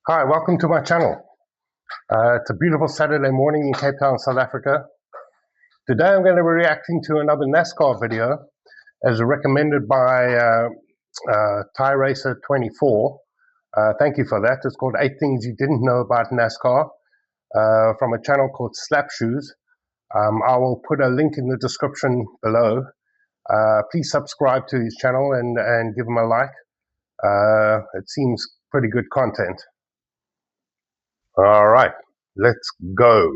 Hi, welcome to my channel. It's a beautiful Saturday morning in Cape Town, South Africa. Today I'm going to be reacting to another NASCAR video as recommended by Thai Racer 24. Thank you for that. It's called 8 Things You Didn't Know About NASCAR from a channel called Slap Shoes. I will put a link in the description below. Please subscribe to his channel and give him a like. It seems pretty good content. All right, let's go.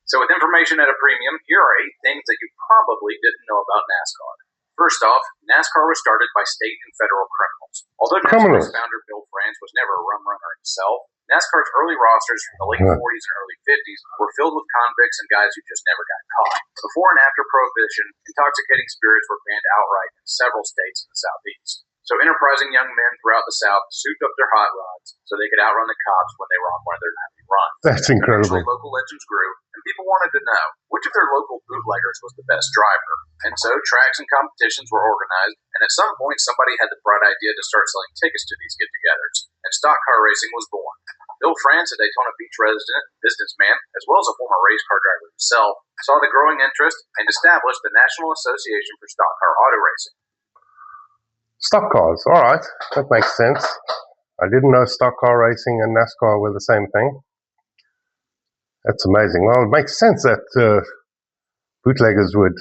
So with information at a premium, here are 8 things that you probably didn't know about NASCAR. First off, NASCAR was started by state and federal criminals. Although NASCAR's founder, Bill France, was never a rum runner himself, NASCAR's early rosters from the late 40s and early 50s were filled with convicts and guys who just never got caught. Before and after Prohibition, intoxicating spirits were banned outright in several states in the Southeast. So enterprising young men throughout the South souped up their hot rods so they could outrun the cops when they were on one of their nightly runs. That's incredible. Eventually, local legends grew, and people wanted to know which of their local bootleggers was the best driver. And so tracks and competitions were organized, and at some point somebody had the bright idea to start selling tickets to these get-togethers, and stock car racing was born. Bill France, a Daytona Beach resident and businessman, as well as a former race car driver himself, saw the growing interest and established the National Association for Stock Car Auto Racing. Stock cars, all right, that makes sense. I didn't know stock car racing and NASCAR were the same thing. That's amazing. Well, it makes sense that bootleggers would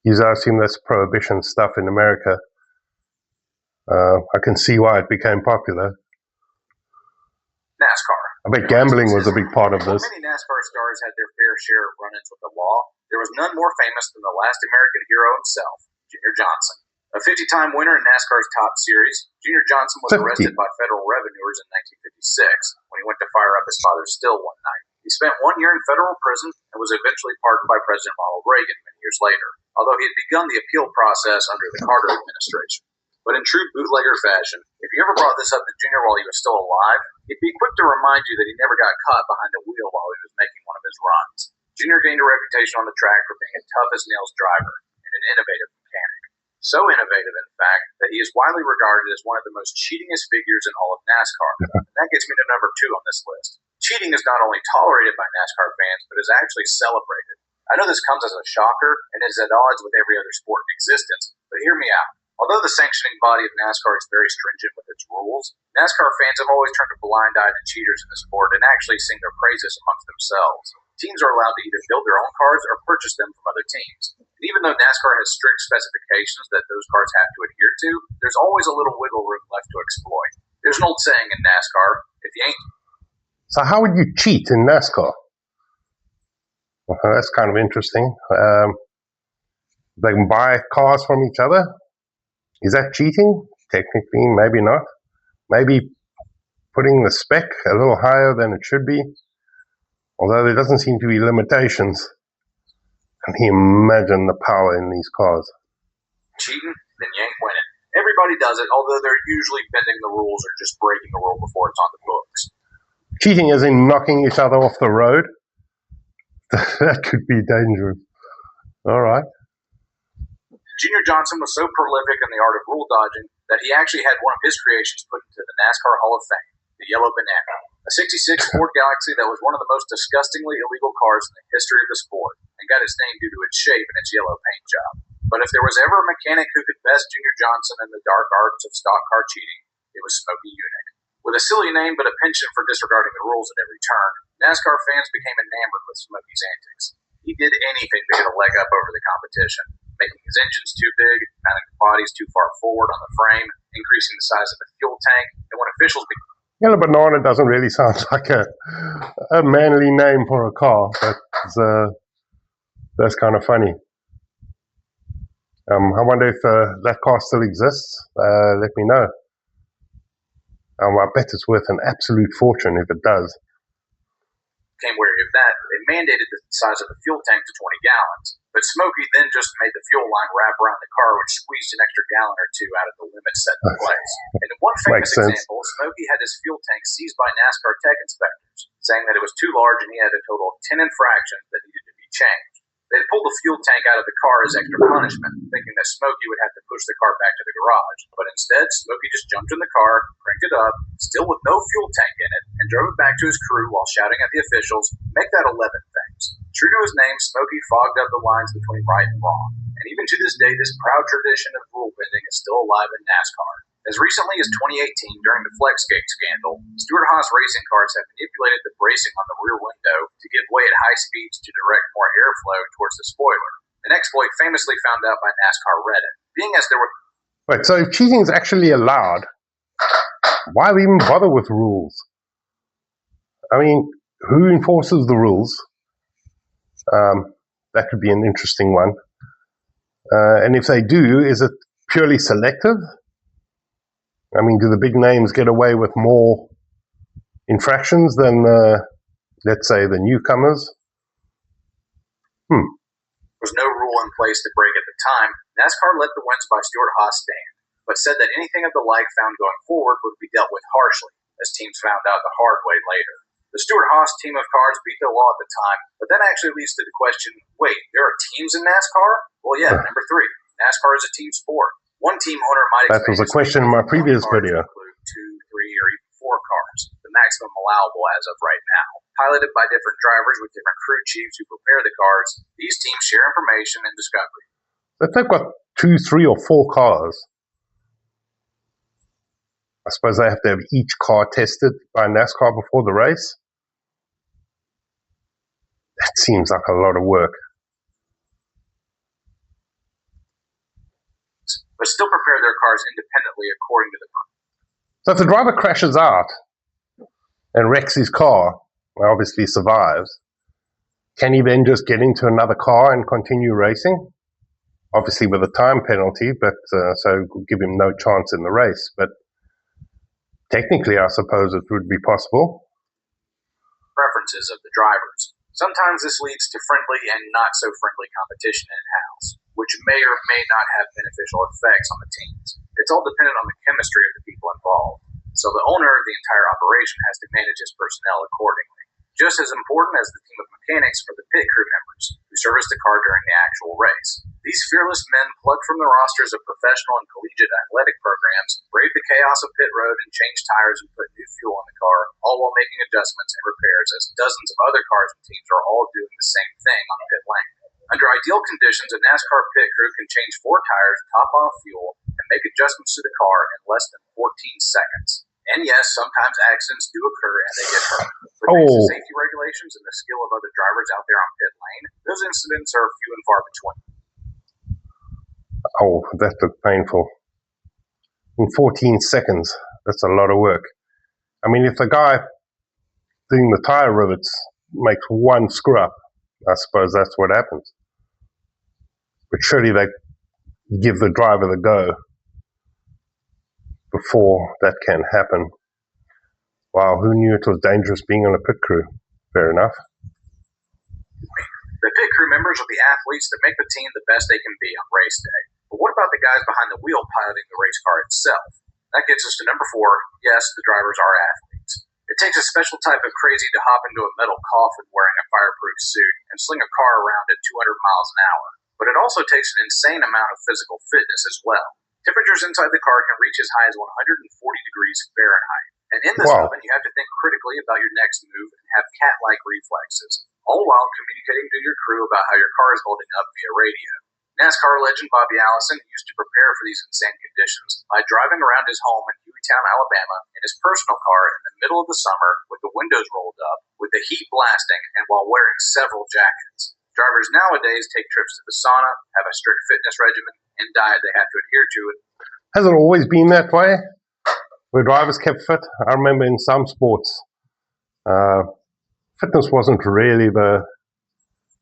use, I assume that's prohibition stuff in America. I can see why it became popular. NASCAR. I bet gambling was a big part of this. Many NASCAR stars had their fair share of run-ins with the law. There was none more famous than the last American hero himself, Junior Johnson. A 50-time winner in NASCAR's top series, Junior Johnson was arrested by federal revenuers in 1956 when he went to fire up his father's still one night. He spent 1 year in federal prison and was eventually pardoned by President Ronald Reagan many years later, although he had begun the appeal process under the Carter administration. But in true bootlegger fashion, if you ever brought this up to Junior while he was still alive, he'd be quick to remind you that he never got caught behind the wheel while he was making one of his runs. Junior gained a reputation on the track for being a tough-as-nails driver and an innovative mechanic. So innovative, in fact, that he is widely regarded as one of the most cheatingest figures in all of NASCAR. And that gets me to number 2 on this list. Cheating is not only tolerated by NASCAR fans, but is actually celebrated. I know this comes as a shocker and is at odds with every other sport in existence, but hear me out. Although the sanctioning body of NASCAR is very stringent with its rules, NASCAR fans have always turned a blind eye to cheaters in the sport and actually sing their praises amongst themselves. Teams are allowed to either build their own cars or purchase them from other teams. And even though NASCAR has strict specifications that those cars have to adhere to, there's always a little wiggle room left to exploit. There's an old saying in NASCAR, if you ain't... So how would you cheat in NASCAR? Well, that's kind of interesting. They can buy cars from each other. Is that cheating? Technically, maybe not. Maybe putting the spec a little higher than it should be. Although there doesn't seem to be limitations. Can you imagine the power in these cars? Cheating, then you ain't winning. Everybody does it, although they're usually bending the rules or just breaking a rule before it's on the books. Cheating as in knocking each other off the road? That could be dangerous. All right. Junior Johnson was so prolific in the art of rule dodging that he actually had one of his creations put into the NASCAR Hall of Fame, the Yellow Banana, a 66 Ford Galaxy that was one of the most disgustingly illegal cars in the history of the sport, and got its name due to its shape and its yellow paint job. But if there was ever a mechanic who could best Junior Johnson in the dark arts of stock car cheating, it was Smokey Yunick. With a silly name but a penchant for disregarding the rules at every turn, NASCAR fans became enamored with Smokey's antics. He did anything to get a leg up over the competition, making his engines too big, mounting the bodies too far forward on the frame, increasing the size of the fuel tank, and when officials Yellow Banana doesn't really sound like a manly name for a car, but that's kind of funny. I wonder if that car still exists. Let me know. I bet it's worth an absolute fortune if it does. Became wary of that, they mandated the size of the fuel tank to 20 gallons. But Smokey then just made the fuel line wrap around the car, which squeezed an extra gallon or two out of the limit set in place. And in one famous example, Smokey had his fuel tank seized by NASCAR tech inspectors, saying that it was too large and he had a total of 10 infractions that needed to be changed. They had pulled the fuel tank out of the car as extra punishment, thinking that Smokey would have to push the car back to the garage. But instead, Smokey just jumped in the car, cranked it up, still with no fuel tank in it, and drove it back to his crew while shouting at the officials, "Make that 11 things." True to his name, Smokey fogged up the lines between right and wrong. And even to this day, this proud tradition of rule bending is still alive in NASCAR. As recently as 2018, during the Flexgate scandal, Stewart-Haas racing cars have manipulated the bracing on the rear window to give way at high speeds to direct more airflow towards the spoiler, an exploit famously found out by NASCAR Reddit. Being as there were... Wait, so if cheating is actually allowed, why even bother with rules? I mean, who enforces the rules? That could be an interesting one. And if they do, is it purely selective? I mean, do the big names get away with more infractions than, let's say, the newcomers? There was no rule in place to break at the time. NASCAR let the wins by Stewart-Haas stand, but said that anything of the like found going forward would be dealt with harshly, as teams found out the hard way later. The Stewart-Haas team of cars beat the law at the time, but that actually leads to the question, wait, there are teams in NASCAR? Well, yeah, number 3. NASCAR is a team sport. One team owner might expect... That was a question in my previous video. ...include 2, 3, or even 4 cars, the maximum allowable as of right now. Piloted by different drivers with different crew chiefs who prepare the cars, these teams share information and discovery. If they've got 2, 3, or 4 cars, I suppose they have to have each car tested by NASCAR before the race. That seems like a lot of work. But still prepare their cars independently according to the plan. So if the driver crashes out and wrecks his car, well, obviously survives, can he then just get into another car and continue racing? Obviously with a time penalty, but so give him no chance in the race. But technically, I suppose it would be possible. Preferences of the drivers. Sometimes this leads to friendly and not so friendly competition in-house, which may or may not have beneficial effects on the teams. It's all dependent on the chemistry of the people involved. So the owner of the entire operation has to manage his personnel accordingly. Just as important as the team of mechanics are the pit crew members who service the car during the actual race. These fearless men plucked from the rosters of professional and collegiate athletic programs, braved the chaos of pit road and changed tires and put new fuel in the car, all while making adjustments and repairs as dozens of other cars and teams are all doing the same thing on pit lane. Under ideal conditions, a NASCAR pit crew can change 4 tires, top off fuel, and make adjustments to the car in less than 14 seconds. And yes, sometimes accidents do occur and they get hurt. But thanks to safety regulations and the skill of other drivers out there on pit lane, those incidents are few and far between. Oh, that looked painful. In 14 seconds, that's a lot of work. I mean, if the guy doing the tire rivets makes one screw up, I suppose that's what happens. But surely they give the driver the go before that can happen. Wow, who knew it was dangerous being on a pit crew? Fair enough. The pit crew members are the athletes that make the team the best they can be on race day. But what about the guys behind the wheel piloting the race car itself? That gets us to number 4. Yes, the drivers are athletes. It takes a special type of crazy to hop into a metal coffin wearing a fireproof suit and sling a car around at 200 miles an hour. But it also takes an insane amount of physical fitness as well. Temperatures inside the car can reach as high as 140 degrees Fahrenheit. And in this oven, you have to think critically about your next move and have cat-like reflexes, all while communicating to your crew about how your car is holding up via radio. NASCAR legend Bobby Allison used to prepare for these insane conditions by driving around his home in Hueytown, Alabama, in his personal car in the middle of the summer with the windows rolled up, with the heat blasting, and while wearing several jackets. Drivers nowadays take trips to the sauna, have a strict fitness regimen, and diet they have to adhere to. Has it always been that way? Where drivers kept fit? I remember in some sports, fitness wasn't really the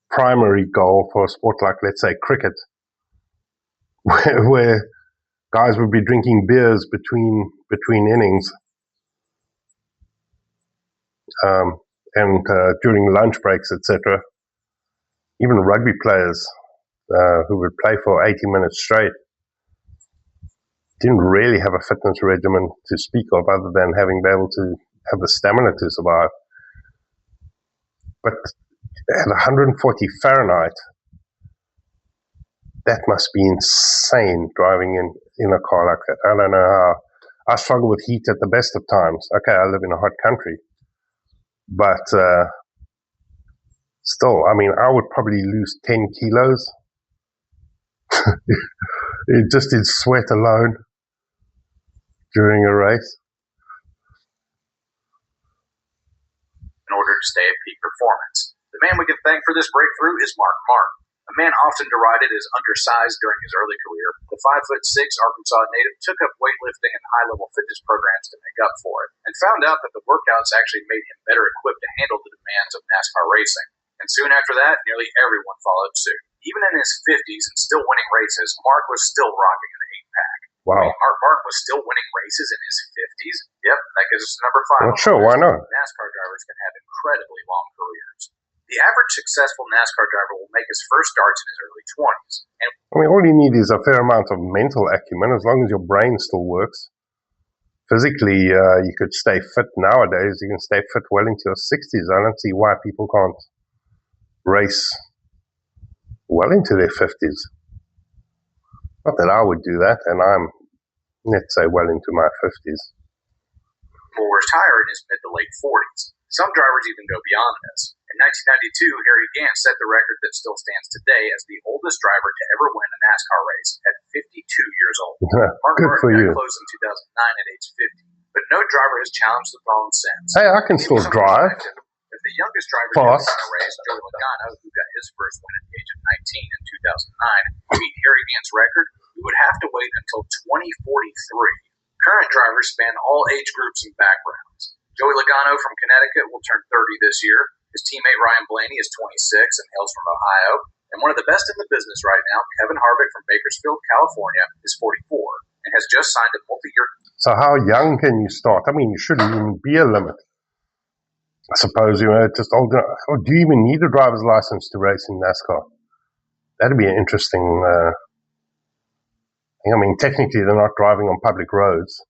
primary goal for a sport like, let's say, cricket, where guys would be drinking beers between innings and during lunch breaks, etc. Even rugby players who would play for 80 minutes straight didn't really have a fitness regimen to speak of other than having been able to have the stamina to survive. But at 140 Fahrenheit, that must be insane driving in a car like that. I don't know how. I struggle with heat at the best of times. Okay, I live in a hot country, but still, I mean, I would probably lose 10 kilos just in sweat alone during a race. In order to stay at peak performance. The man we can thank for this breakthrough is Mark Martin, a man often derided as undersized during his early career. The 5'6" Arkansas native took up weightlifting and high-level fitness programs to make up for it, and found out that the workouts actually made him better equipped to handle the demands of NASCAR racing. And soon after that, nearly everyone followed suit. Even in his 50s and still winning races, Mark was still rocking an 8-pack. Wow. Mark Martin was still winning races in his 50s? Yep, that gives us number 5. Well, sure, why not? NASCAR drivers can have incredibly long careers. The average successful NASCAR driver will make his first starts in his early 20s. And I mean, all you need is a fair amount of mental acumen, as long as your brain still works. Physically, you could stay fit nowadays. You can stay fit well into your 60s. I don't see why people can't race well into their 50s. Not that I would do that, and I'm, let's say, well into my 50s. Will retire in his mid to late 40s. Some drivers even go beyond this. In 1992, Harry Gant set the record that still stands today as the oldest driver to ever win a NASCAR race at 52 years old. Good for you. Close in 2009 at age 50, but no driver has challenged the throne since. Hey, I can still drive. If the youngest driver Fast. in a race, Joey Logano, who got his first win at the age of 19 in 2009, beat Harry Gant's record, we would have to wait until 2043. Current drivers span all age groups and backgrounds. Joey Logano from Connecticut will turn 30 this year. His teammate Ryan Blaney is 26 and hails from Ohio. And one of the best in the business right now, Kevin Harvick from Bakersfield, California, is 44 and has just signed a multi-year. So how young can you start? I mean, you shouldn't even be a limit. I suppose, just old enough. Or do you even need a driver's license to race in NASCAR? That'd be an interesting thing. I mean, technically, they're not driving on public roads.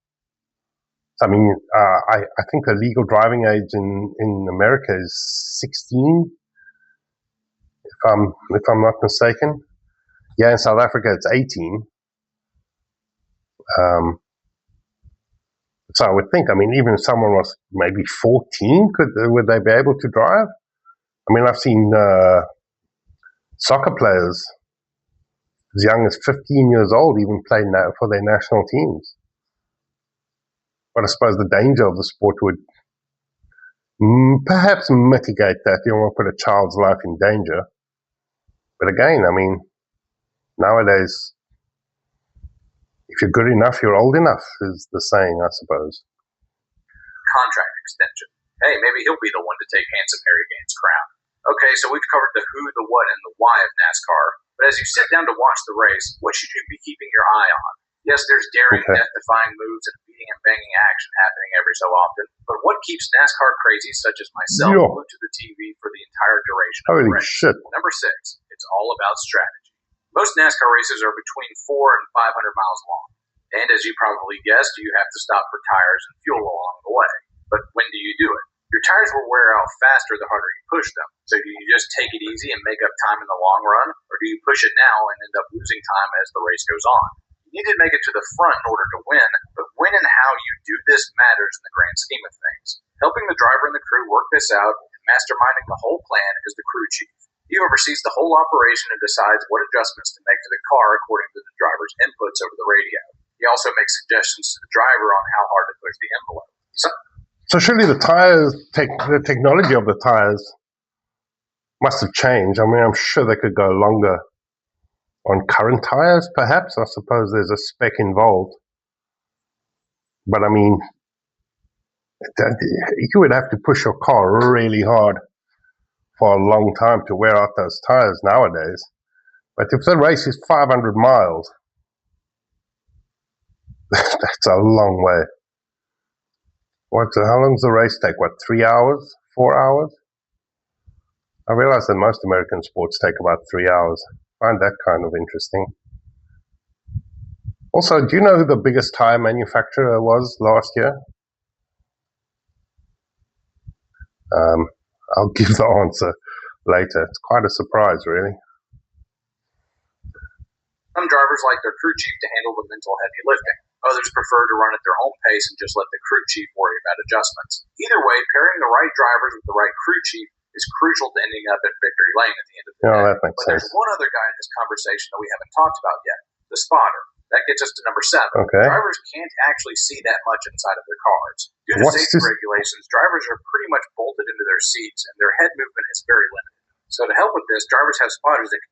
So, I mean, I think the legal driving age in America is 16, if I'm not mistaken. Yeah, in South Africa, it's 18. So I would think, I mean, even if someone was maybe 14, would they be able to drive? I mean, I've seen soccer players as young as 15 years old even play now for their national teams. But I suppose the danger of the sport would perhaps mitigate that. You don't want to put a child's life in danger. But again, I mean, nowadays, if you're good enough, you're old enough, is the saying, I suppose. Contract extension. Hey, maybe he'll be the one to take handsome Harry Gant's crown. Okay, so we've covered the who, the what, and the why of NASCAR. But as you sit down to watch the race, what should you be keeping your eye on? Yes, there's daring, death-defying moves and beating and banging action happening every so often. But what keeps NASCAR crazies such as myself glued to the TV for the entire duration of the race? Shit. Number 6, it's all about strategy. Most NASCAR races are between 400 and 500 miles long. And as you probably guessed, you have to stop for tires and fuel along the way. But when do you do it? Your tires will wear out faster the harder you push them. So do you just take it easy and make up time in the long run? Or do you push it now and end up losing time as the race goes on? You need to make it to the front in order to win, but when and how you do this matters in the grand scheme of things. Helping the driver and the crew work this out and masterminding the whole plan is the crew chief. He oversees the whole operation and decides what adjustments to make to the car according to the driver's inputs over the radio. He also makes suggestions to the driver on how hard to push the envelope. So surely the tires, the technology of the tires must have changed. I mean, I'm sure they could go longer on current tires, perhaps. I suppose there's a spec involved. But I mean, you would have to push your car really hard for a long time to wear out those tires nowadays. But if the race is 500 miles, that's a long way. How long does the race take? 3 hours? 4 hours? I realize that most American sports take about 3 hours. I find that kind of interesting. Also, do you know who the biggest tire manufacturer was last year? I'll give the answer later. It's quite a surprise, really. Some drivers like their crew chief to handle the mental heavy lifting. Others prefer to run at their own pace and just let the crew chief worry about adjustments. Either way, pairing the right drivers with the right crew chief is crucial to ending up in victory lane at the end of the day. That makes but sense. There's one other guy in this conversation that we haven't talked about yet, the spotter. That gets us to number 7. Okay. Drivers can't actually see that much inside of their cars. Due to safety regulations, drivers are pretty much bolted into their seats and their head movement is very limited. So to help with this, drivers have spotters that can...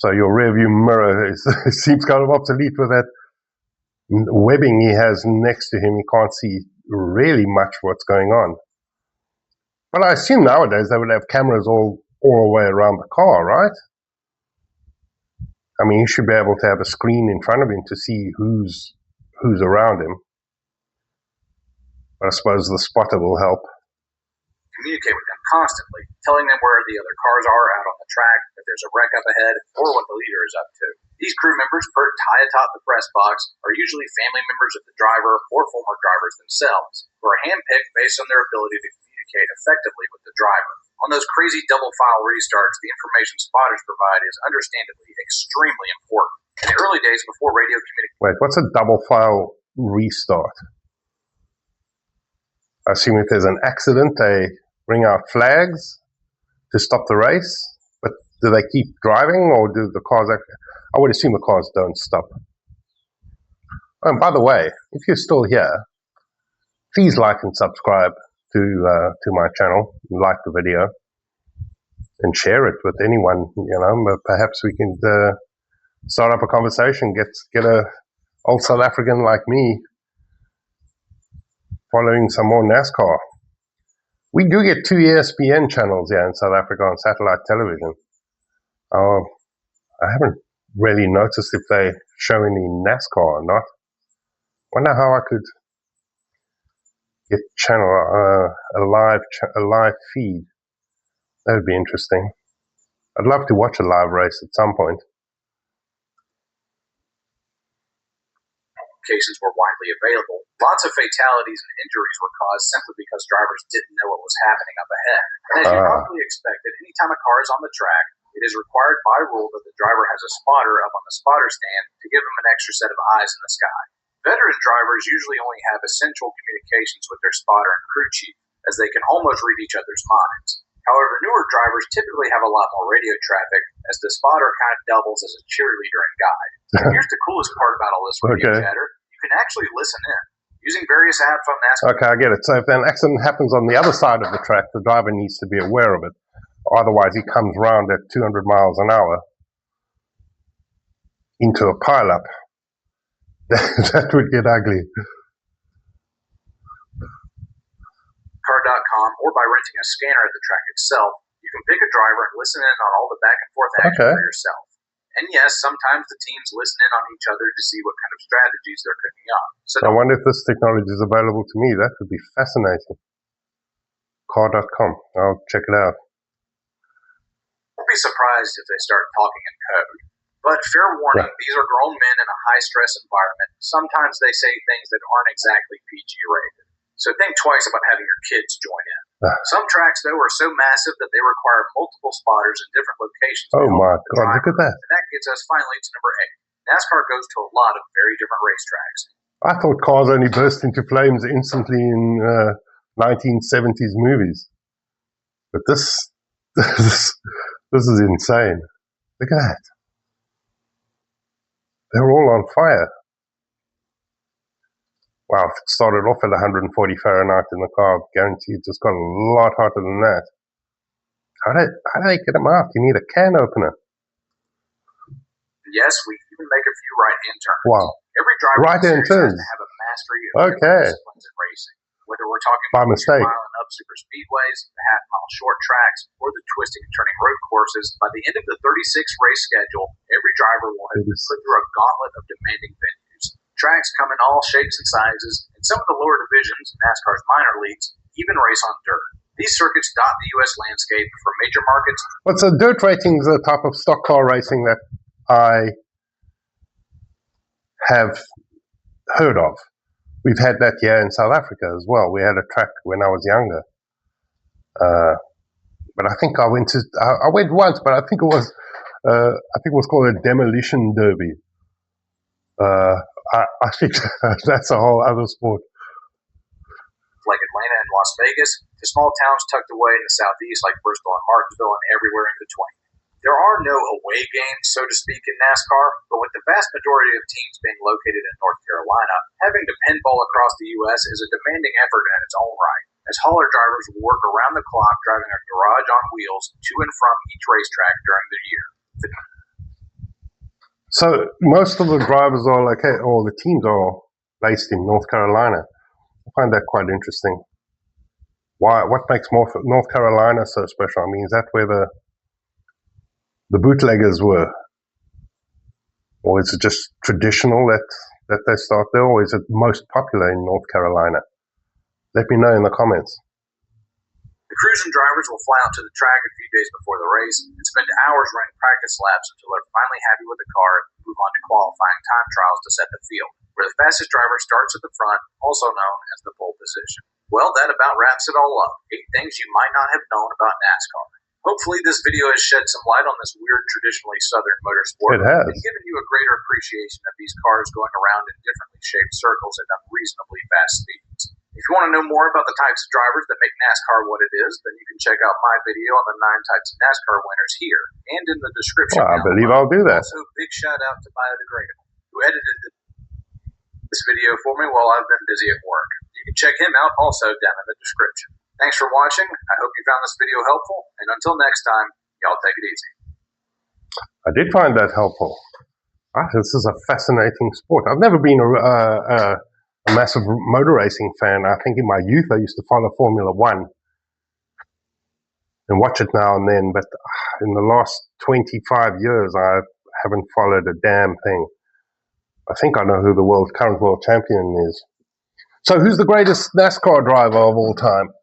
So your rear view mirror seems kind of obsolete with that webbing he has next to him. He can't see really much what's going on. But I assume nowadays they would have cameras all the way around the car, right? I mean, you should be able to have a screen in front of him to see who's around him. But I suppose the spotter will help. Communicate with them constantly, telling them where the other cars are out on the track, if there's a wreck up ahead, or what the leader is up to. These crew members, perched high atop the press box, are usually family members of the driver or former drivers themselves, who are handpicked based on their ability to communicate effectively with the driver. On those crazy double file restarts, the information spotters provide is understandably extremely important. In the early days before radio communication... Wait, what's a double file restart? I assume if there's an accident, they bring out flags to stop the race, but do they keep driving, or do the cars actually... I would assume the cars don't stop. Oh, and by the way, if you're still here, please like and subscribe to my channel, like the video, and share it with anyone, perhaps we can start up a conversation, get a old South African like me following some more NASCAR. We do get 2 ESPN channels here in South Africa on satellite television. I haven't really noticed if they show any NASCAR or not. Wonder how I could get a live feed. That would be interesting. I'd love to watch a live race at some point. Applications were widely available. Lots of fatalities and injuries were caused simply because drivers didn't know what was happening up ahead. And as you probably expected, anytime a car is on the track, it is required by rule that the driver has a spotter up on the spotter stand to give them an extra set of eyes in the sky. Veteran drivers usually only have essential communications with their spotter and crew chief, as they can almost read each other's minds. However, newer drivers typically have a lot more radio traffic, as the spotter kind of doubles as a cheerleader and guide. And here's the coolest part about all this radio chatter. You can actually listen in, using various apps on NASCAR. Okay, I get it. So if an accident happens on the other side of the track, the driver needs to be aware of it. Otherwise, he comes round at 200 miles an hour into a pileup. That would get ugly. Car.com, or by renting a scanner at the track itself, you can pick a driver and listen in on all the back and forth action for yourself. And yes, sometimes the teams listen in on each other to see what kind of strategies they're cooking up. So I wonder if this technology is available to me. That would be fascinating. Car.com. I'll check it out. Don't be surprised if they start talking in code. But fair warning, these are grown men in a high-stress environment. Sometimes they say things that aren't exactly PG rated. So think twice about having your kids join in. Some tracks, though, are so massive that they require multiple spotters in different locations. Oh my God, look at that. And that gets us finally to number 8. NASCAR goes to a lot of very different racetracks. I thought cars only burst into flames instantly in 1970s movies. But this is insane. Look at that. They're all on fire. Wow, if it started off at 140 Fahrenheit in the car, I guarantee it just got a lot hotter than that. How do they get them out? You need a can opener. Yes, we even make a few right-hand turns. Wow. Every driver right-hand turns. has to have a mastery of disciplines in racing. Whether we're talking about the mile and up super speedways, the half-mile short tracks, or the twisting and turning road courses, by the end of the 36 race schedule, every driver will have been put through a gauntlet of demanding venues. Tracks come in all shapes and sizes, and some of the lower divisions, NASCAR's minor leagues, even race on dirt. These circuits dot the U.S. landscape from major markets. Well, so dirt racing is a type of stock car racing that I have heard of. We've had that here in South Africa as well. We had a track when I was younger. But I think I went once, but I think it was called a demolition derby I think that's a whole other sport. Like Atlanta and Las Vegas, to small towns tucked away in the southeast like Bristol and Martinsville and everywhere in between. There are no away games, so to speak, in NASCAR, but with the vast majority of teams being located in North Carolina, having to pinball across the U.S. is a demanding effort in its own right, as hauler drivers will work around the clock driving a garage on wheels to and from each racetrack during the year. So most of the drivers are located, or the teams are based in North Carolina. I find that quite interesting. What makes North Carolina so special? I mean, is that where the bootleggers were? Or is it just traditional that they start there? Or is it most popular in North Carolina? Let me know in the comments. The crews and drivers will fly out to the track a few days before the race and spend hours running practice laps until they're finally happy with the car and move on to qualifying time trials to set the field, where the fastest driver starts at the front, also known as the pole position. Well, that about wraps it all up. 8 things you might not have known about NASCAR. Hopefully this video has shed some light on this weird, traditionally Southern motorsport. It has. And given you a greater appreciation of these cars going around in differently shaped circles at unreasonably fast speeds. If you want to know more about the types of drivers that make NASCAR what it is, then you can check out my video on the 9 types of NASCAR winners here and in the description. Well, I believe I'll do that. Also, big shout out to Biodegradable, who edited this video for me while I've been busy at work. You can check him out also down in the description. Thanks for watching. I hope you found this video helpful, and until next time, y'all take it easy. I did find that helpful. This is a fascinating sport. I've never been a massive motor racing fan. I think in my youth I used to follow Formula One and watch it now and then, but in the last 25 years I haven't followed a damn thing. I think I know who the current world champion is. So who's the greatest NASCAR driver of all time?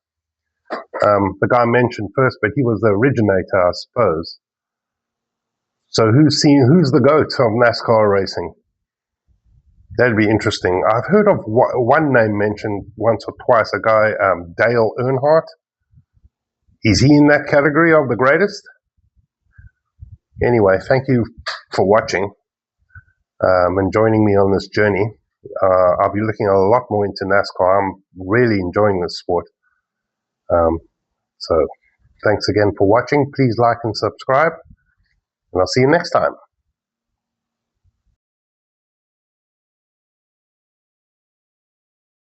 The guy I mentioned first, but he was the originator, I suppose. So who's the GOAT of NASCAR racing? That'd be interesting. I've heard of one name mentioned once or twice, a guy, Dale Earnhardt. Is he in that category of the greatest? Anyway, thank you for watching and joining me on this journey. I'll be looking a lot more into NASCAR. I'm really enjoying this sport. So thanks again for watching. Please like and subscribe, and I'll see you next time.